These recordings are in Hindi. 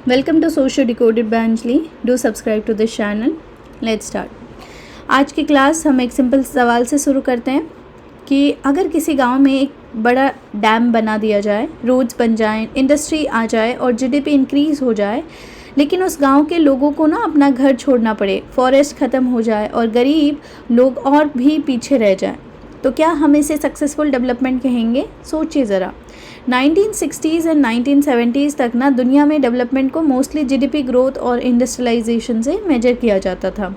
Welcome to Social Decoded by Anjali. Do subscribe to this channel. Let's start. आज की क्लास हम एक सिंपल सवाल से शुरू करते हैं कि अगर किसी गांव में एक बड़ा डैम बना दिया जाए, रोड्स बन जाएं, इंडस्ट्री आ जाए और जीडीपी इंक्रीज़ हो जाए, लेकिन उस गांव के लोगों को ना अपना घर छोड़ना पड़े, फॉरेस्ट ख़त्म हो जाए और गरीब लोग और भी पीछे रह जाएं, तो क्या हम इसे सक्सेसफुल डेवलपमेंट कहेंगे? सोचिए ज़रा। 1960s एंड 1970s तक ना दुनिया में डेवलपमेंट को मोस्टली जीडीपी ग्रोथ और इंडस्ट्रियलाइजेशन से मेजर किया जाता था,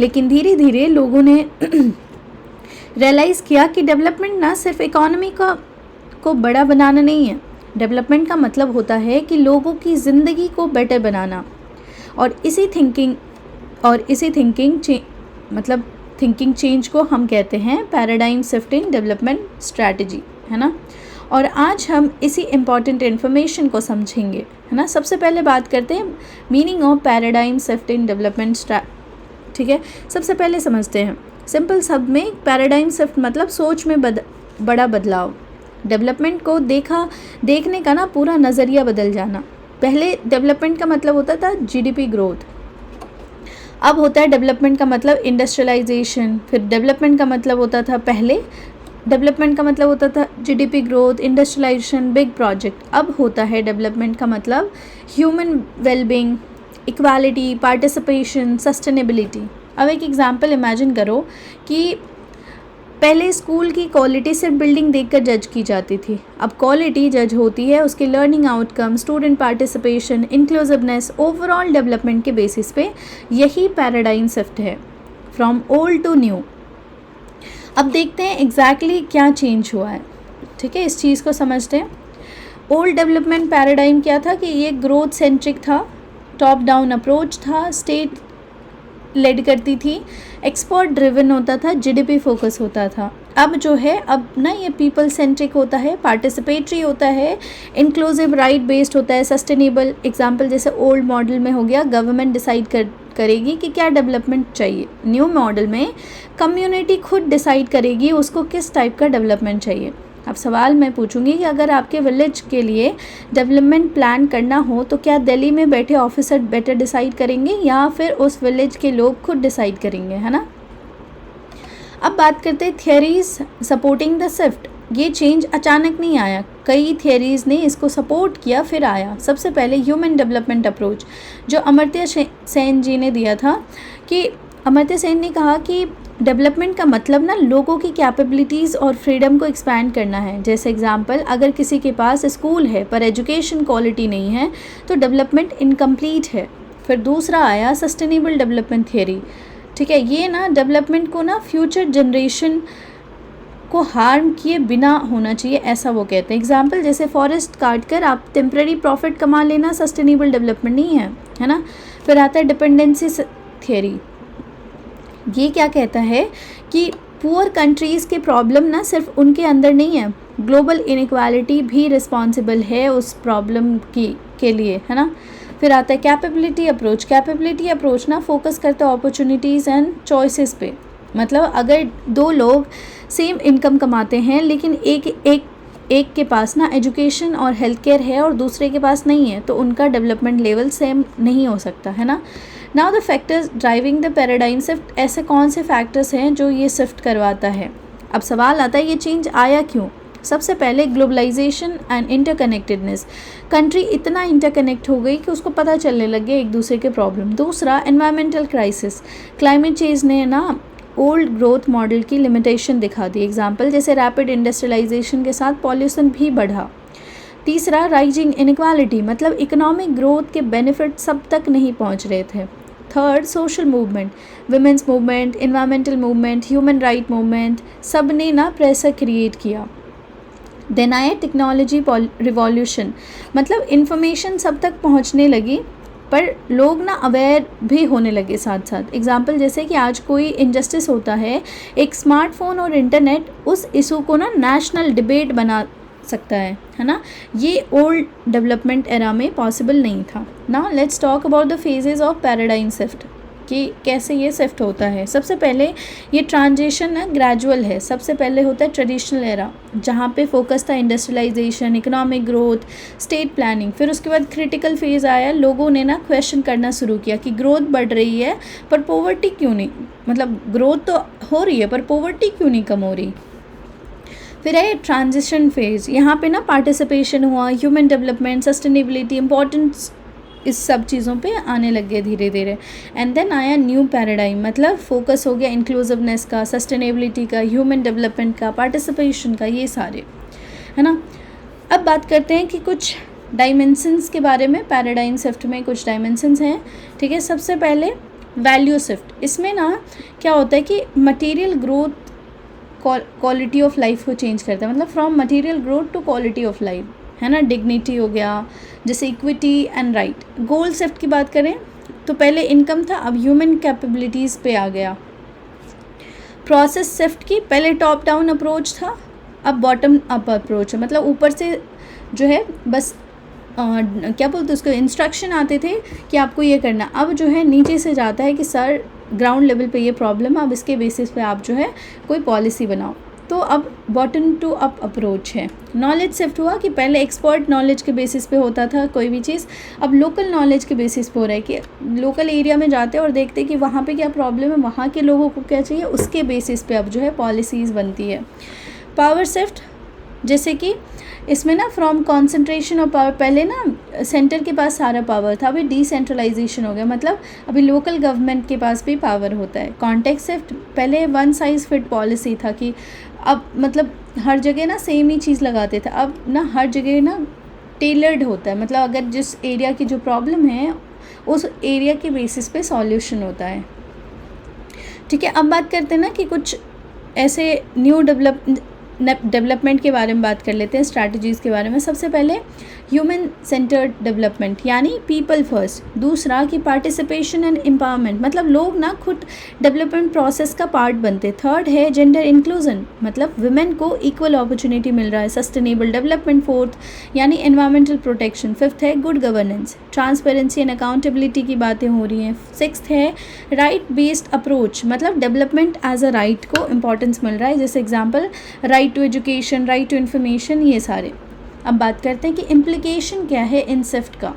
लेकिन धीरे धीरे लोगों ने रियलाइज़ किया कि डेवलपमेंट ना सिर्फ इकोनॉमी को बड़ा बनाना नहीं है। डेवलपमेंट का मतलब होता है कि लोगों की ज़िंदगी को बेटर बनाना, और इसी थिंकिंग चेंज को हम कहते हैं paradigm shift in development strategy, है ना। और आज हम इसी इम्पॉर्टेंट इन्फॉर्मेशन को समझेंगे, है ना। सबसे पहले बात करते हैं meaning of paradigm shift in development ठीक है। सबसे पहले समझते हैं सिंपल शब्द में पैराडाइम शिफ्ट मतलब सोच में बड़ा बदलाव। डेवलपमेंट को देखने का ना पूरा नज़रिया बदल जाना। पहले डेवलपमेंट का मतलब होता था जीडीपी ग्रोथ, अब होता है डेवलपमेंट का मतलब इंडस्ट्रियलाइजेशन। फिर डेवलपमेंट का मतलब होता था डेवलपमेंट का मतलब होता था GDP growth, industrialisation, big project. अब होता है डेवलपमेंट का मतलब human wellbeing, equality, participation, sustainability. अब एक एग्जांपल इमेजिन करो कि पहले स्कूल की क्वालिटी सिर्फ बिल्डिंग देखकर जज की जाती थी, अब क्वालिटी जज होती है उसके learning outcome, student participation, inclusiveness, overall development के बेसिस पे। यही पैराडाइम शिफ्ट है, फ्रॉम ओल्ड टू न्यू। अब देखते हैं एग्जैक्टली क्या चेंज हुआ है, ठीक है। इस चीज़ को समझते हैं। ओल्ड डेवलपमेंट पैराडाइम क्या था कि ये ग्रोथ सेंट्रिक था, टॉप डाउन अप्रोच था, स्टेट लेड करती थी, एक्सपर्ट ड्रिवन होता था, जीडीपी फोकस होता था। अब जो है अब ना ये पीपल सेंट्रिक होता है, पार्टिसिपेटरी होता है, इंक्लूसिव राइट बेस्ड होता है, सस्टेनेबल। एग्जांपल जैसे ओल्ड मॉडल में हो गया गवर्नमेंट डिसाइड करेगी कि क्या डेवलपमेंट चाहिए। न्यू मॉडल में कम्युनिटी खुद डिसाइड करेगी उसको किस टाइप का डेवलपमेंट चाहिए। अब सवाल मैं पूछूंगी कि अगर आपके विलेज के लिए डेवलपमेंट प्लान करना हो तो क्या दिल्ली में बैठे ऑफिसर बेटर डिसाइड करेंगे या फिर उस विलेज के लोग खुद डिसाइड करेंगे, है ना। अब बात करते हैं थियरीज सपोर्टिंग द शिफ्ट। ये चेंज अचानक नहीं आया, कई थियरीज़ ने इसको सपोर्ट किया फिर आया। सबसे पहले ह्यूमन डेवलपमेंट अप्रोच जो अमर्त्य सेन जी ने दिया था, कि अमर्त्य सेन ने कहा कि डेवलपमेंट का मतलब ना लोगों की कैपेबिलिटीज़ और फ्रीडम को एक्सपैंड करना है। जैसे एग्जांपल, अगर किसी के पास स्कूल है पर एजुकेशन क्वालिटी नहीं है तो डेवलपमेंट इनकम्प्लीट है। फिर दूसरा आया सस्टेनेबल डेवलपमेंट थियरी, ठीक है। ये ना डेवलपमेंट को ना फ्यूचर जनरेशन को हार्म किए बिना होना चाहिए, ऐसा वो कहते हैं। एग्जाम्पल जैसे फॉरेस्ट काट कर आप टेम्प्रेरी प्रॉफिट कमा लेना सस्टेनेबल डेवलपमेंट नहीं है ना। फिर आता है डिपेंडेंसी थियरी। ये क्या कहता है कि पुअर कंट्रीज़ के प्रॉब्लम ना सिर्फ उनके अंदर नहीं है, ग्लोबल इनइक्वालिटी भी रिस्पॉन्सिबल है उस प्रॉब्लम के लिए, है ना। फिर आता है कैपेबिलिटी अप्रोच। कैपेबिलिटी अप्रोच ना फोकस करता है अपॉर्चुनिटीज़ एंड चॉइसेस पे। मतलब अगर दो लोग सेम इनकम कमाते हैं लेकिन एक के पास ना एजुकेशन और हेल्थ केयर है और दूसरे के पास नहीं है, तो उनका डेवलपमेंट लेवल सेम नहीं हो सकता, है ना। Now the factors driving the paradigm shift. ऐसे कौन से फैक्टर्स हैं जो ये शिफ्ट करवाता है। अब सवाल आता है ये चेंज आया क्यों। सबसे पहले ग्लोबलाइजेशन एंड इंटरकनेक्टेडनेस। कंट्री इतना इंटरकनेक्ट हो गई कि उसको पता चलने लगे एक दूसरे के प्रॉब्लम। दूसरा एनवायरमेंटल क्राइसिस। क्लाइमेट चेंज ने ना ओल्ड ग्रोथ मॉडल की लिमिटेशन दिखा दी। एग्जाम्पल जैसे रैपिड इंडस्ट्रियलाइजेशन के साथ पॉल्यूशन भी बढ़ा। तीसरा राइजिंग इनइक्वालिटी, मतलब इकोनॉमिक ग्रोथ के बेनिफिट सब तक नहीं पहुंच रहे थे। Third social movement, women's movement, environmental movement, human right movement, सब ने ना प्रेशर क्रिएट किया। देन आए टेक्नोलॉजी रिवॉल्यूशन, मतलब इन्फॉर्मेशन सब तक पहुंचने लगी पर लोग ना अवेयर भी होने लगे साथ साथ। एग्जाम्पल जैसे कि आज कोई इनजस्टिस होता है, एक स्मार्टफोन और इंटरनेट उस इशू को ना नेशनल डिबेट बना सकता है ना। ये ओल्ड डेवलपमेंट एरा में पॉसिबल नहीं था। Now let's talk about the phases of paradigm shift. कि कैसे ये शिफ्ट होता है। सबसे पहले ये ट्रांजिशन ना ग्रेजुअल है। सबसे पहले होता है ट्रेडिशनल एरा, जहाँ पे फोकस था industrialisation, economic growth, state planning. फिर उसके बाद क्रिटिकल फेज़ आया, लोगों ने ना क्वेश्चन करना शुरू किया कि ग्रोथ बढ़ रही है पर पॉवर्टी क्यों नहीं, मतलब ग्रोथ तो हो रही है पर पॉवर्टी क्यों नहीं कम हो रही। फिर है ट्रांजिशन फेज़, यहाँ पे ना पार्टिसिपेशन हुआ, ह्यूमन डेवलपमेंट, सस्टेनेबिलिटी, इम्पोर्टेंस इस सब चीज़ों पे आने लग गए धीरे धीरे। एंड देन आया न्यू पैराडाइम, मतलब फोकस हो गया इंक्लूसिवनेस का, सस्टेनेबिलिटी का, ह्यूमन डेवलपमेंट का, पार्टिसिपेशन का, ये सारे, है ना। अब बात करते हैं कि कुछ डायमेंशंस के बारे में। पैराडाइम शिफ्ट में कुछ डायमेंशंस हैं, ठीक है। सबसे पहले वैल्यू शिफ्ट, इसमें ना क्या होता है कि material growth quality of life को चेंज करता है, मतलब from material growth to quality of life, है ना। डिग्निटी हो गया, जैसे equity and right. Goal shift की बात करें तो पहले इनकम था, अब ह्यूमन कैपेबिलिटीज़ पे आ गया। प्रोसेस शिफ्ट की, पहले टॉप डाउन अप्रोच था, अब बॉटम अप अप्रोच है, मतलब ऊपर से जो है बस क्या बोलते उसको इंस्ट्रक्शन आते थे कि आपको ये करना। अब जो है नीचे से जाता है कि सर ग्राउंड लेवल पे ये प्रॉब्लम है, अब इसके बेसिस पे आप जो है कोई पॉलिसी बनाओ। तो अब बॉटम टू अप अप्रोच है। नॉलेज शिफ्ट हुआ कि पहले एक्सपर्ट नॉलेज के बेसिस पे होता था कोई भी चीज़, अब लोकल नॉलेज के बेसिस पे हो रहा है कि लोकल एरिया में जाते हैं और देखते हैं कि वहाँ पे क्या प्रॉब्लम है, वहाँ के लोगों को क्या चाहिए, उसके बेसिस पे अब जो है पॉलिसीज़ बनती है। पावर शिफ्ट, जैसे कि इसमें ना फ्रॉम कॉन्सेंट्रेशन ऑफ पावर, पहले ना सेंटर के पास सारा पावर था, अभी डिसेंट्रलाइजेशन हो गया, मतलब अभी लोकल गवर्नमेंट के पास भी पावर होता है। कॉन्टेक्स्ट शिफ्ट, पहले वन साइज़ फिट पॉलिसी था कि अब मतलब हर जगह ना सेम ही चीज़ लगाते थे, अब ना हर जगह ना टेलर्ड होता है, मतलब अगर जिस एरिया की जो प्रॉब्लम है उस एरिया के बेसिस पे सॉल्यूशन होता है, ठीक है। अब बात करते हैं ना कि कुछ ऐसे न्यू डेवलपमेंट के बारे में बात कर लेते हैं, स्ट्रैटेजीज़ के बारे में। सबसे पहले ह्यूमन सेंटर्ड डेवलपमेंट यानी पीपल फर्स्ट। दूसरा कि पार्टिसिपेशन एंड एम्पावरमेंट, मतलब लोग ना खुद डेवलपमेंट प्रोसेस का पार्ट बनते। थर्ड है जेंडर इंक्लूजन, मतलब वुमेन को इक्वल अपॉर्चुनिटी मिल रहा है। सस्टेनेबल डेवलपमेंट फोर्थ यानी एनवायरमेंटल प्रोटेक्शन। फिफ्थ है good governance, transparency and accountability की बातें हो रही हैं। सिक्स्थ है राइट बेस्ड अप्रोच, मतलब डेवलपमेंट एज अ राइट को इम्पोर्टेंस मिल रहा है, जैसे example right to education, right to information, ये सारे। अब बात करते हैं कि इम्प्लीकेशन क्या है इन शिफ्ट का,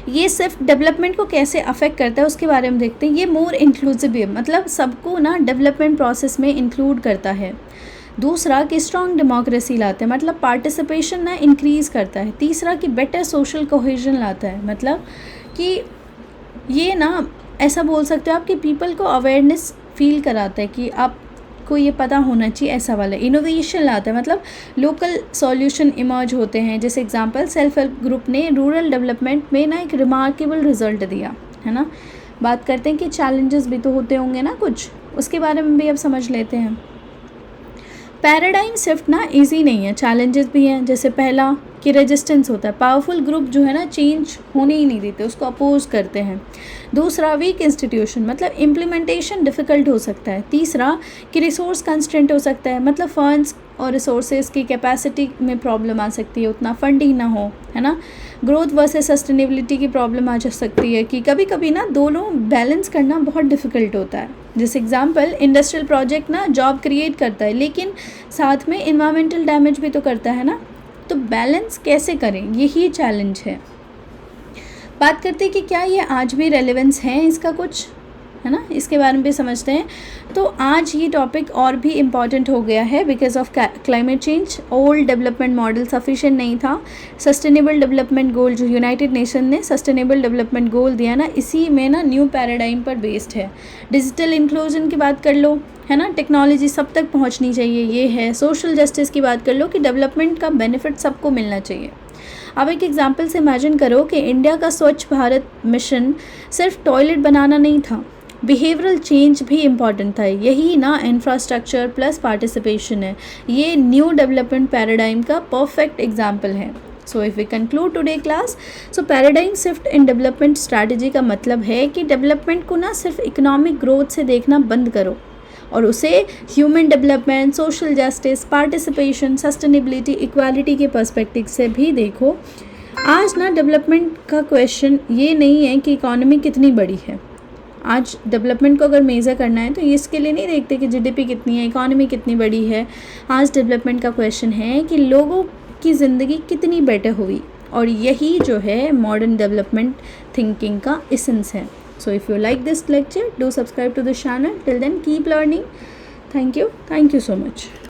ये शिफ्ट डेवलपमेंट को कैसे अफेक्ट करता है उसके बारे में देखते हैं। ये मोर इंक्लूसिव है, मतलब सबको ना डेवलपमेंट प्रोसेस में इंक्लूड करता है। दूसरा कि स्ट्रॉन्ग डेमोक्रेसी लाता है, मतलब पार्टिसिपेशन ना इंक्रीज़ करता है। तीसरा कि बेटर सोशल कोहेजन लाता है, मतलब कि ये ना ऐसा बोल सकते हो आप कि पीपल को अवेयरनेस फील कराता है कि आपको ये पता होना चाहिए, ऐसा वाला। इनोवेशन लाता है, मतलब लोकल सॉल्यूशन इमर्ज होते हैं, जैसे एग्जांपल सेल्फ हेल्प ग्रुप ने रूरल डेवलपमेंट में ना एक रिमार्केबल रिजल्ट दिया, है ना। बात करते हैं कि चैलेंजेस भी तो होते होंगे ना कुछ, उसके बारे में भी अब समझ लेते हैं। पैराडाइम शिफ्ट ना इजी नहीं है, चैलेंजेस भी हैं। जैसे पहला कि रेजिस्टेंस होता है, पावरफुल ग्रुप जो है ना चेंज होने ही नहीं देते, उसको अपोज करते हैं। दूसरा वीक इंस्टीट्यूशन, मतलब इम्प्लीमेंटेशन डिफ़िकल्ट हो सकता है। तीसरा कि रिसोर्स कंस्ट्रेंट हो सकता है, मतलब फंड्स और रिसोर्सेज की कैपेसिटी में प्रॉब्लम आ सकती है, उतना फंडिंग ना हो, है ना। ग्रोथ वर्सेस सस्टेनेबिलिटी की प्रॉब्लम आ जा सकती है कि कभी कभी ना दोनों बैलेंस करना बहुत डिफ़िकल्ट होता है। जैसे एग्जांपल इंडस्ट्रियल प्रोजेक्ट ना जॉब क्रिएट करता है लेकिन साथ में इन्वायरमेंटल डैमेज भी तो करता है ना, तो बैलेंस कैसे करें, यही चैलेंज है। बात करते हैं कि क्या ये आज भी रेलेवेंस है इसका कुछ, है ना, इसके बारे में भी समझते हैं। तो आज ये टॉपिक और भी इम्पॉर्टेंट हो गया है because of climate change. Old development model sufficient नहीं था। सस्टेनेबल डेवलपमेंट गोल जो यूनाइटेड नेशन ने सस्टेनेबल डेवलपमेंट गोल दिया ना, इसी में ना न्यू पैराडाइम पर बेस्ड है। डिजिटल इंक्लूजन की बात कर लो, है ना, टेक्नोलॉजी सब तक पहुंचनी चाहिए, ये है। सोशल जस्टिस की बात कर लो कि डेवलपमेंट का बेनिफिट सबको मिलना चाहिए। अब एक एग्जांपल से इमेजिन करो कि इंडिया का स्वच्छ भारत मिशन सिर्फ टॉयलेट बनाना नहीं था, बिहेवियरल चेंज भी इम्पॉर्टेंट था। यही ना इंफ्रास्ट्रक्चर प्लस पार्टिसिपेशन है, ये न्यू डेवलपमेंट पैराडाइम का परफेक्ट एग्जाम्पल है। So if we conclude today class, so paradigm shift in development strategy का मतलब है कि डेवलपमेंट को ना सिर्फ इकोनॉमिक ग्रोथ से देखना बंद करो और उसे human development, social justice, participation, sustainability, equality के पर्सपेक्टिव से भी देखो। आज ना डेवलपमेंट का क्वेश्चन ये नहीं है कि इकोनॉमी कितनी बड़ी है, आज डेवलपमेंट को अगर मेज़र करना है तो इसके लिए नहीं देखते कि जीडीपी कितनी है, इकॉनमी कितनी बड़ी है। आज डेवलपमेंट का क्वेश्चन है कि लोगों की ज़िंदगी कितनी बेटर हुई, और यही जो है मॉडर्न डेवलपमेंट थिंकिंग का एसेंस है। So if you like this lecture, do subscribe to this channel. Till then, keep learning. Thank you so much.